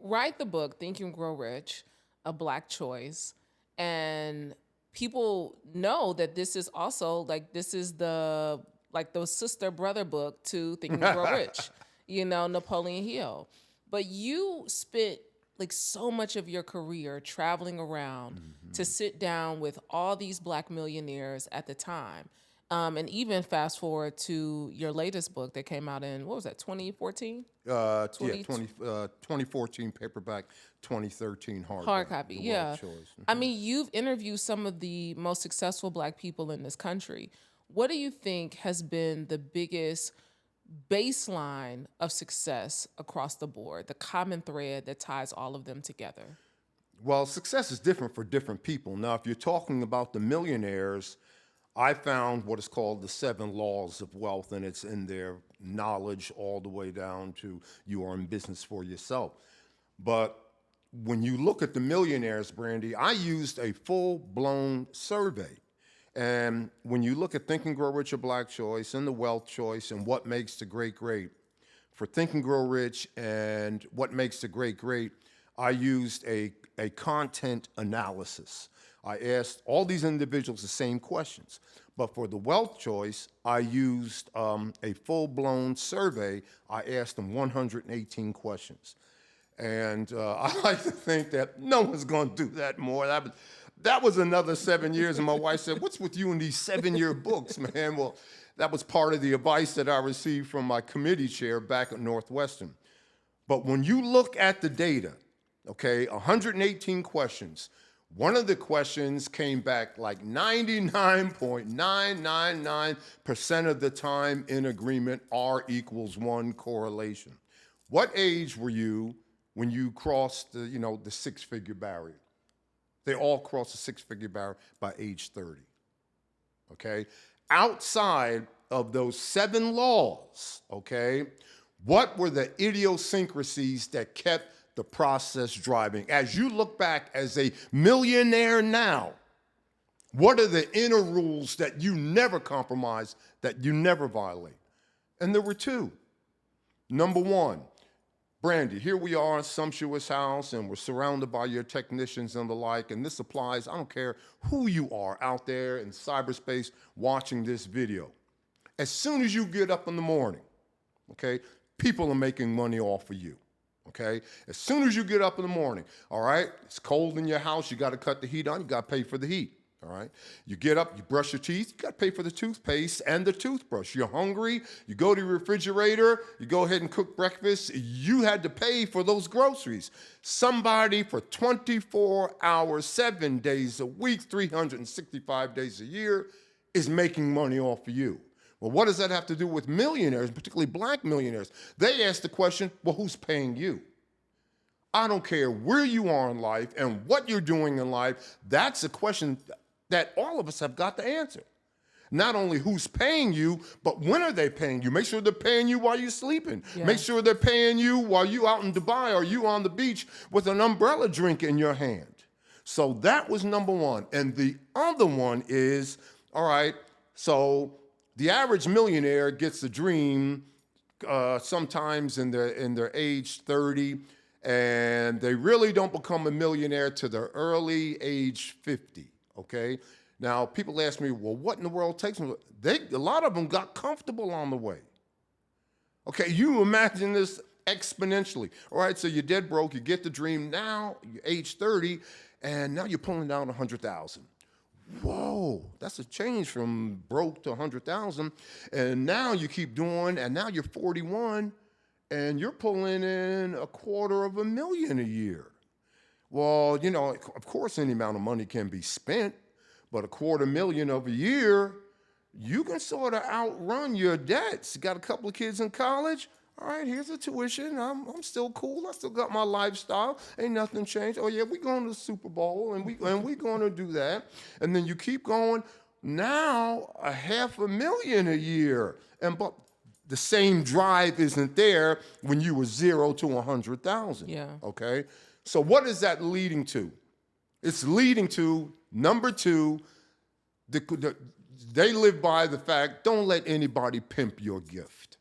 write the book, Think and Grow Rich, A Black Choice, and people know that this is also this is the sister brother book to Think and Grow Rich, Napoleon Hill. But you spent so much of your career traveling around to sit down with all these Black millionaires at the time. And even fast forward to your latest book that came out in, what was that, 2014? 2014 paperback, 2013 Hard copy, The yeah. Wealth Choice. I mean, you've interviewed some of the most successful Black people in this country. What do you think has been the biggest baseline of success across the board, the common thread that ties all of them together? Well, success is different for different people. Now, if you're talking about the millionaires, I found what is called the 7 laws of wealth, and it's in their knowledge all the way down to you are in business for yourself. But when you look at the millionaires, Brandi, I used a full-blown survey. And when you look at Think and Grow Rich, A Black Choice, and the Wealth Choice, and what makes the great great, for Think and Grow Rich and what makes the great great, I used a content analysis. I asked all these individuals the same questions. But for the Wealth Choice, I used a full-blown survey. I asked them 118 questions. And I like to think that no one's going to do that more. That was another 7 years. And my wife said, "What's with you in these 7-year books, man?" Well, that was part of the advice that I received from my committee chair back at Northwestern. But when you look at the data, okay, 118 questions, one of the questions came back 99.999% of the time in agreement, R equals 1 correlation. What age were you when you crossed the 6-figure barrier? They all crossed the 6-figure barrier by age 30, okay? Outside of those 7 laws, okay, what were the idiosyncrasies that kept the process driving? As you look back as a millionaire now, what are the inner rules that you never compromise, that you never violate? And there were 2. Number 1, Brandi, here we are in a sumptuous house, and we're surrounded by your technicians and the like, and this applies, I don't care who you are out there in cyberspace watching this video. As soon as you get up in the morning, okay, people are making money off of you. Okay? As soon as you get up in the morning, all right, it's cold in your house, you got to cut the heat on, you got to pay for the heat, all right? You get up, you brush your teeth, you got to pay for the toothpaste and the toothbrush. You're hungry, you go to your refrigerator, you go ahead and cook breakfast, you had to pay for those groceries. Somebody for 24 hours, 7 days a week, 365 days a year is making money off of you. Well, what does that have to do with millionaires, particularly Black millionaires? They ask the question, well, who's paying you? I don't care where you are in life and what you're doing in life. That's a question that all of us have got to answer. Not only who's paying you, but when are they paying you? Make sure they're paying you while you're sleeping. Yeah. Make sure they're paying you while you're out in Dubai or you on the beach with an umbrella drink in your hand. So that was number 1. And the other one is, all right, so the average millionaire gets a dream sometimes in their age 30, and they really don't become a millionaire to their early age 50, okay? Now, people ask me, well, what in the world takes them? A lot of them got comfortable on the way. Okay, you imagine this exponentially. All right, so you're dead broke, you get the dream, now you're age 30, and now you're pulling down 100,000. Whoa, that's a change from broke to 100,000. And now you keep doing, and now you're 41, and you're pulling in $250,000 a year. Well, of course any amount of money can be spent, but $250,000 a year, you can sort of outrun your debts. You got a couple of kids in college? All right, here's the tuition. I'm still cool. I still got my lifestyle. Ain't nothing changed. Oh yeah, we going to the Super Bowl and we going to do that. And then you keep going. Now $500,000 a year, but the same drive isn't there when you were 0 to 100,000. Yeah. Okay. So what is that leading to? It's leading to number 2. They live by the fact: don't let anybody pimp your gift.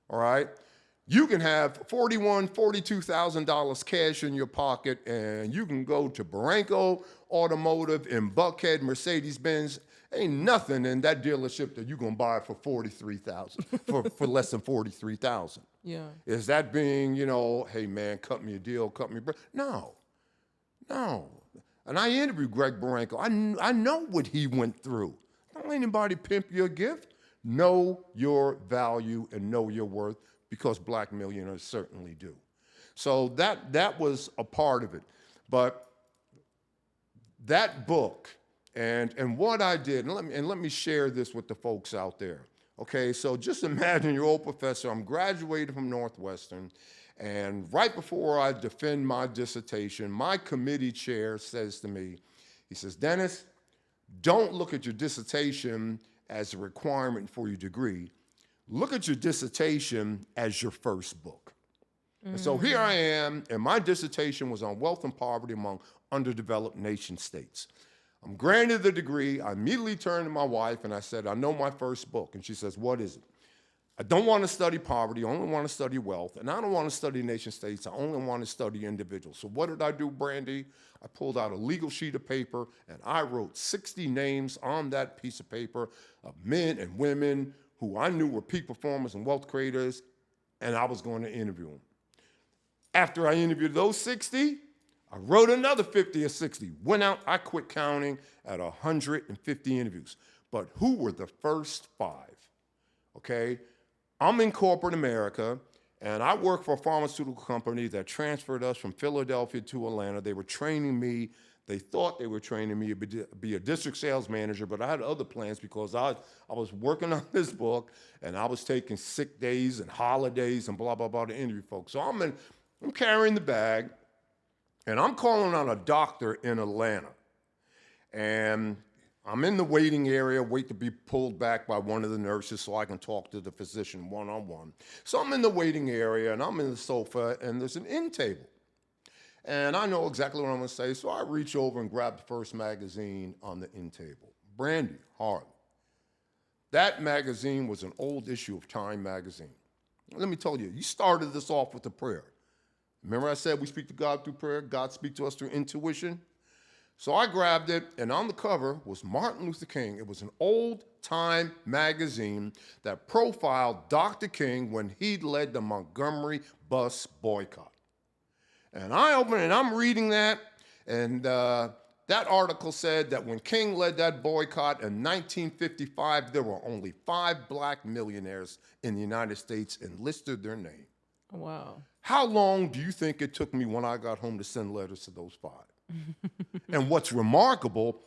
All right? You can have $42,000 cash in your pocket, and you can go to Barranco Automotive in Buckhead, Mercedes-Benz. Ain't nothing in that dealership that you're gonna buy for $43,000 for less than $43,000. Yeah. Is that being, hey man, cut me a deal, cut me a break? No. And I interviewed Greg Barranco. I know what he went through. Don't let anybody pimp your gift. Know your value and know your worth, because black millionaires certainly do. So that was a part of it. But that book and what I did, and let me share this with the folks out there. Okay, so just imagine your old professor. I'm graduated from Northwestern, and right before I defend my dissertation, my committee chair says to me, he says, Dennis, don't look at your dissertation as a requirement for your degree. Look at your dissertation as your first book. And so here I am, and my dissertation was on wealth and poverty among underdeveloped nation states. I'm granted the degree. I immediately turned to my wife and I said, I know my first book. And she says, what is it? I don't want to study poverty. I only want to study wealth. And I don't want to study nation states. I only want to study individuals. So what did I do, Brandi? I pulled out a legal sheet of paper and I wrote 60 names on that piece of paper of men and women who I knew were peak performers and wealth creators, and I was going to interview them. After I interviewed those 60, I wrote another 50 or 60. Went out, I quit counting at 150 interviews. But who were the first 5? Okay? I'm in corporate America, and I work for a pharmaceutical company that transferred us from Philadelphia to Atlanta. They were training me. They thought they were training me to be a district sales manager, but I had other plans because I was working on this book, and I was taking sick days and holidays and blah, blah, blah to interview folks. So I'm carrying the bag, and I'm calling on a doctor in Atlanta. And I'm in the waiting area, wait to be pulled back by one of the nurses so I can talk to the physician one-on-one. So I'm in the waiting area, and I'm in the sofa, and there's an end table. And I know exactly what I'm going to say, so I reach over and grab the first magazine on the end table. Brandi Harvey. That magazine was an old issue of Time magazine. Let me tell you, you started this off with a prayer. Remember I said we speak to God through prayer, God speaks to us through intuition? So I grabbed it, and on the cover was Martin Luther King. It was an old Time magazine that profiled Dr. King when he led the Montgomery bus boycott. And I open it, and I'm reading that, and that article said that when King led that boycott in 1955, there were only 5 black millionaires in the United States and listed their name. Wow. How long do you think it took me when I got home to send letters to those 5? And what's remarkable,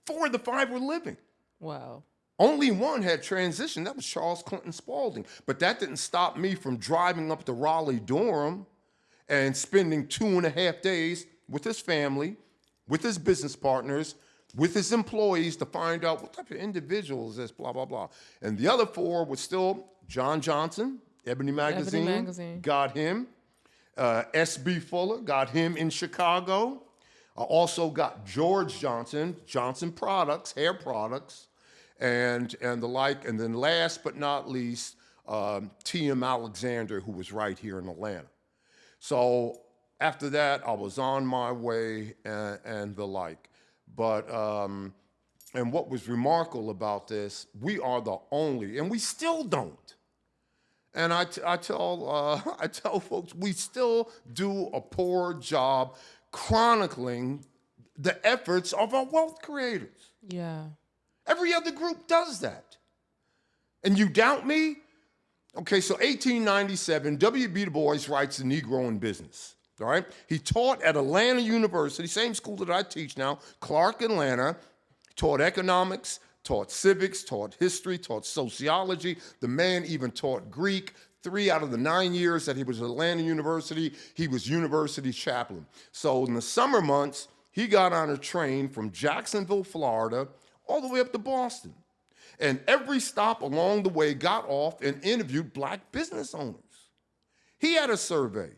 4 of the 5 were living. Wow. Only one had transitioned. That was Charles Clinton Spalding. But that didn't stop me from driving up to Raleigh-Durham and spending 2.5 days with his family, with his business partners, with his employees to find out what type of individual is this, blah, blah, blah. And the other 4 was still John Johnson, Ebony Magazine. Got him. S.B. Fuller, got him in Chicago. I also got George Johnson, Johnson Products, hair products, and the like. And then last but not least, T.M. Alexander, who was right here in Atlanta. So after that, I was on my way and the like. But, and what was remarkable about this, we are the only, and we still don't. And I tell folks, we still do a poor job chronicling the efforts of our wealth creators. Yeah. Every other group does that. And you doubt me? Okay, so 1897, W.B. Du Bois writes The Negro in Business, all right? He taught at Atlanta University, same school that I teach now, Clark, Atlanta, taught economics, taught civics, taught history, taught sociology. The man even taught Greek. 3 out of the 9 years that he was at Atlanta University, he was university chaplain. So in the summer months, he got on a train from Jacksonville, Florida, all the way up to Boston. And every stop along the way got off and interviewed black business owners. He had a survey,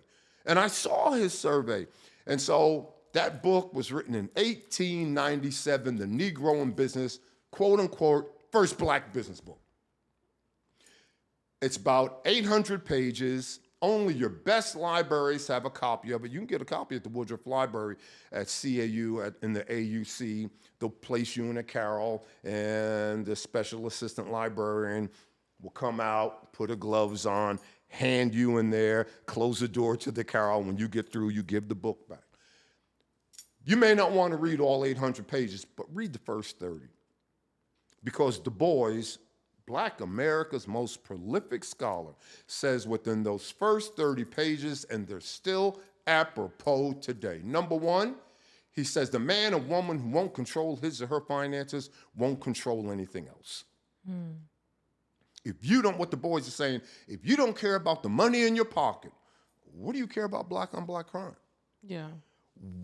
and I saw his survey. And so that book was written in 1897, The Negro in Business, quote unquote, first black business book. It's about 800 pages. Only your best libraries have a copy of it. You can get a copy at the Woodruff Library at CAU, in the AUC. They'll place you in a carrel, and the special assistant librarian will come out, put her gloves on, hand you in there, close the door to the carrel. When you get through, you give the book back. You may not want to read all 800 pages, but read the first 30. Because Du Bois, Black America's most prolific scholar, says within those first 30 pages, and they're still apropos today. Number one, he says the man or woman who won't control his or her finances won't control anything else. If you don't, what Du Bois is saying, if you don't care about the money in your pocket, what do you care about black on black crime? Yeah.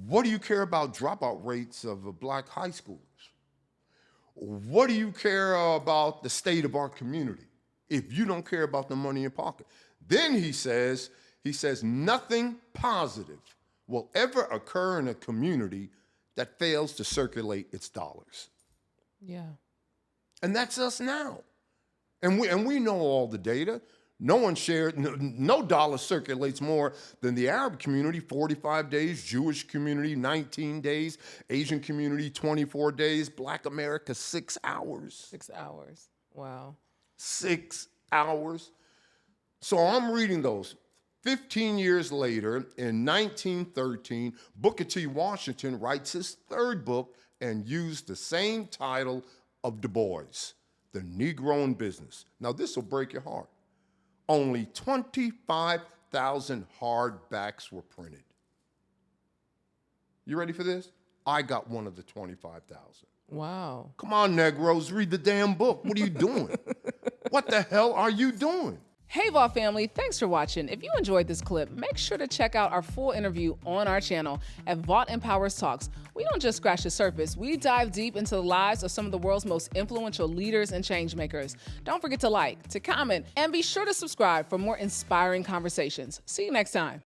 What do you care about dropout rates of black high schoolers? What do you care about the state of our community if you don't care about the money in your pocket? Then he says nothing positive will ever occur in a community that fails to circulate its dollars. Yeah. And that's us now. And we know all the data. No one shared, no dollar circulates more than the Arab community, 45 days, Jewish community, 19 days, Asian community, 24 days, Black America, 6 hours. 6 hours. Wow. 6 hours. So I'm reading those. 15 years later, in 1913, Booker T. Washington writes his third book and used the same title of Du Bois, The Negro in Business. Now, this will break your heart. Only 25,000 hardbacks were printed. You ready for this? I got one of the 25,000. Wow. Come on, Negroes, read the damn book. What are you doing? What the hell are you doing? Hey, Vault family, thanks for watching. If you enjoyed this clip, make sure to check out our full interview on our channel at Vault Empowers Talks. We don't just scratch the surface. We dive deep into the lives of some of the world's most influential leaders and change makers. Don't forget to like, to comment, and be sure to subscribe for more inspiring conversations. See you next time.